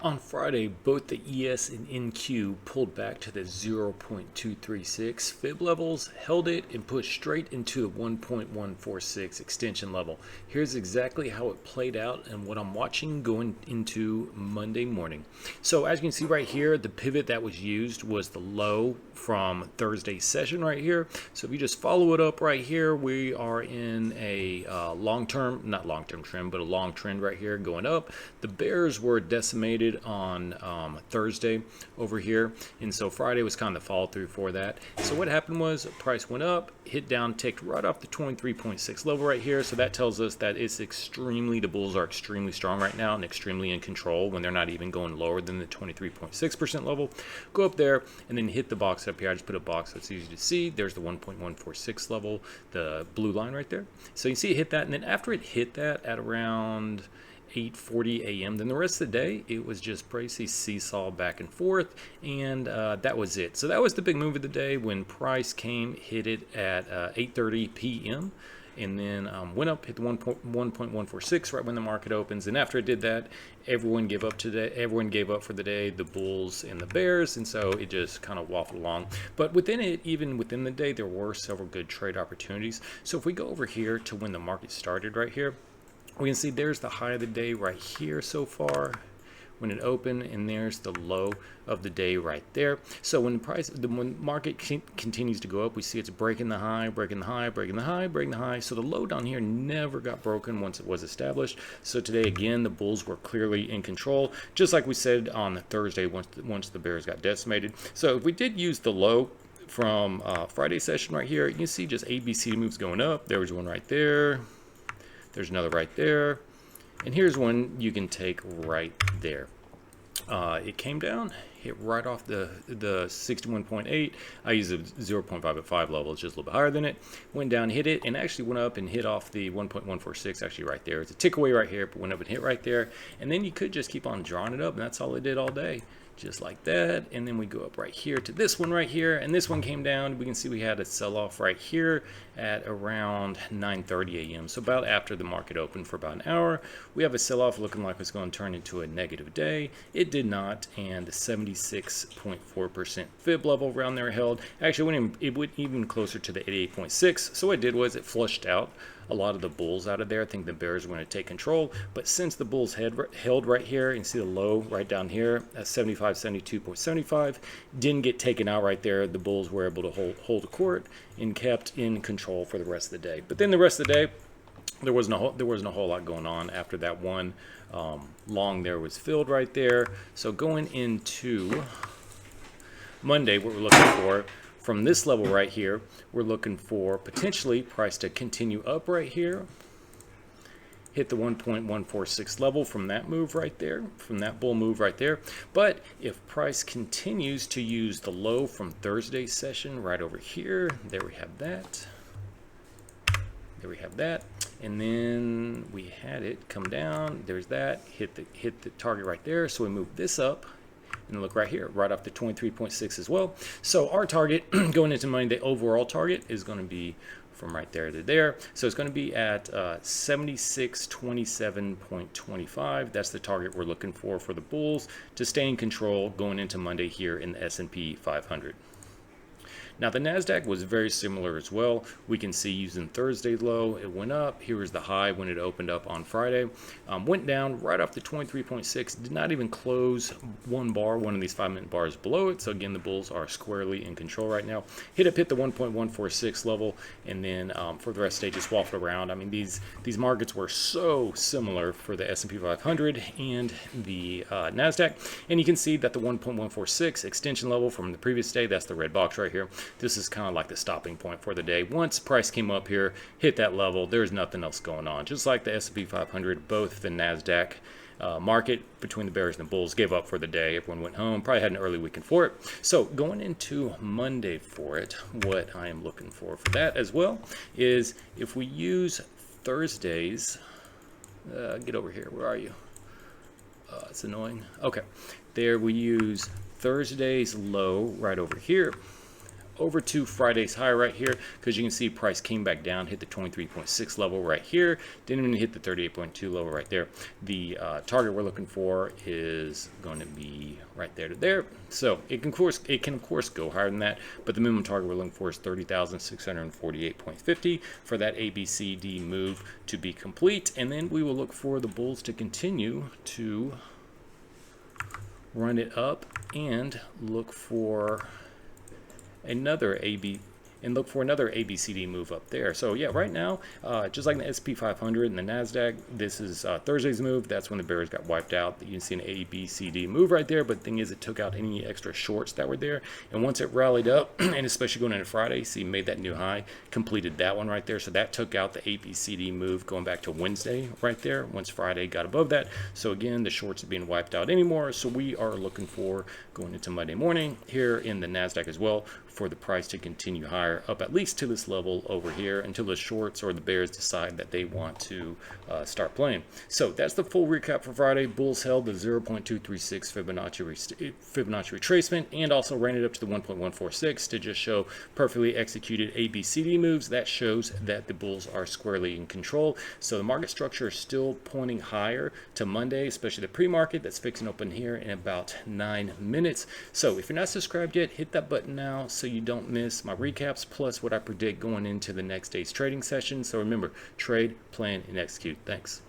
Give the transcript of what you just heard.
On Friday, both the ES and NQ pulled back to the 0.236 fib levels, held it, and pushed straight into a 1.146 extension level. Here's exactly how it played out and what I'm watching going into Monday morning. So as you can see right here, the pivot that was used was the low from Thursday's session right here. So if you just follow it up right here, we are in a not long-term trend, but a long trend right here going up. The bears were decimated on Thursday over here, and so Friday was kind of the follow through for that. So what happened was price went up, hit down, ticked right off the 23.6 level right here. So that tells us that the bulls are extremely strong right now and extremely in control when they're not even going lower than the 23.6% level. Go up there and then hit the box up here. I just put a box that's easy to see. There's the 1.146 level, the blue line right there. So you see it hit that, and then after it hit that at around 8:40 a.m. Then the rest of the day, it was just pricey seesaw back and forth, and that was it. So that was the big move of the day when price came, hit it at 8:30 p.m. and then went up, hit the 1.146 right when the market opens. And after it did that, everyone gave up today. Everyone gave up for the day, the bulls and the bears, and so it just kind of waffled along. But within it, even within the day, there were several good trade opportunities. So if we go over here to when the market started right here, we can see there's the high of the day right here so far when it opened, and there's the low of the day right there. So when when market continues to go up, we see it's breaking the high, breaking the high, breaking the high, breaking the high. So the low down here never got broken once it was established. So today again, the bulls were clearly in control, just like we said on the Thursday once the bears got decimated. So if we did use the low from Friday's session right here, you can see just ABC moves going up. There was one right there. There's another right there, and here's one you can take right there. It came down, hit right off the 61.8. I use a 0.5 at 5 level. It's just a little bit higher than it. Went down, hit it, and actually went up and hit off the 1.146 actually right there. It's a tick away right here, but went up and hit right there. And then you could just keep on drawing it up, and that's all it did all day. Just like that. And then we go up right here to this one right here, and this one came down. We can see we had a sell-off right here at around 9:30 a.m. So about after the market opened for about an hour, we have a sell-off looking like it's going to turn into a negative day. It did not, and the 76.4% fib level around there held. Actually, it went even closer to the 88.6. So what it did was it flushed out a lot of the bulls out of there. I think the bears were going to take control, but since the bulls held right here, you can see the low right down here at 72.75, didn't get taken out right there. The bulls were able to hold the court and kept in control for the rest of the day. But then the rest of the day, there wasn't a whole lot going on after that one long there was filled right there. So going into Monday, what we're looking for from this level right here, we're looking for potentially price to continue up right here, hit the 1.146 level from that move right there, from that bull move right there. But if price continues to use the low from Thursday's session right over here, there we have that. There we have that. And then we had it come down. There's that, hit the target right there. So we move this up. And look right here, right off the 23.6 as well. So our target going into Monday, the overall target is going to be from right there to there. So it's going to be at 7627.25. That's the target we're looking for the bulls to stay in control going into Monday here in the S&P 500. Now the Nasdaq was very similar as well. We can see using Thursday's low, it went up. Here was the high when it opened up on Friday. Went down right off the 23.6. Did not even close one of these 5-minute bars below it. So again, the bulls are squarely in control right now. Hit the 1.146 level, and then for the rest of the day just waffled around. I mean, these markets were so similar for the S&P 500 and the Nasdaq, and you can see that the 1.146 extension level from the previous day, that's the red box right here. This is kind of like the stopping point for the day. Once price came up here, hit that level, there's nothing else going on. Just like the S&P 500, both the Nasdaq market between the bears and the bulls gave up for the day. Everyone went home, probably had an early weekend for it. So going into Monday for it, what I am looking for that as well is if we use Thursdays, get over here, where are you? It's annoying. Okay, there we use Thursday's low right over here. over to Friday's high right here, because you can see price came back down, hit the 23.6 level right here, didn't even hit the 38.2 level right there. The target we're looking for is going to be right there to there. So it can of course go higher than that, but the minimum target we're looking for is 30,648.50 for that ABCD move to be complete, and then we will look for the bulls to continue to run it up and look for another ABCD move up there. So yeah, right now, just like the SP 500 and the Nasdaq, this is Thursday's move. That's when the bears got wiped out. You can see an ABCD move right there, but the thing is, it took out any extra shorts that were there. And once it rallied up, and especially going into Friday, see, made that new high, completed that one right there. So that took out the ABCD move going back to Wednesday right there, once Friday got above that. So again, the shorts are being wiped out anymore. So we are looking for, going into Monday morning here in the Nasdaq as well, for the price to continue higher up at least to this level over here until the shorts or the bears decide that they want to start playing. So that's the full recap for Friday. Bulls held the 0.236 Fibonacci retracement and also ran it up to the 1.146 to just show perfectly executed ABCD moves. That shows that the bulls are squarely in control. So the market structure is still pointing higher to Monday, especially the pre-market that's fixing open here in about 9 minutes. So if you're not subscribed yet, hit that button now so you don't miss my recaps plus what I predict going into the next day's trading session. So remember, trade, plan, and execute. Thanks.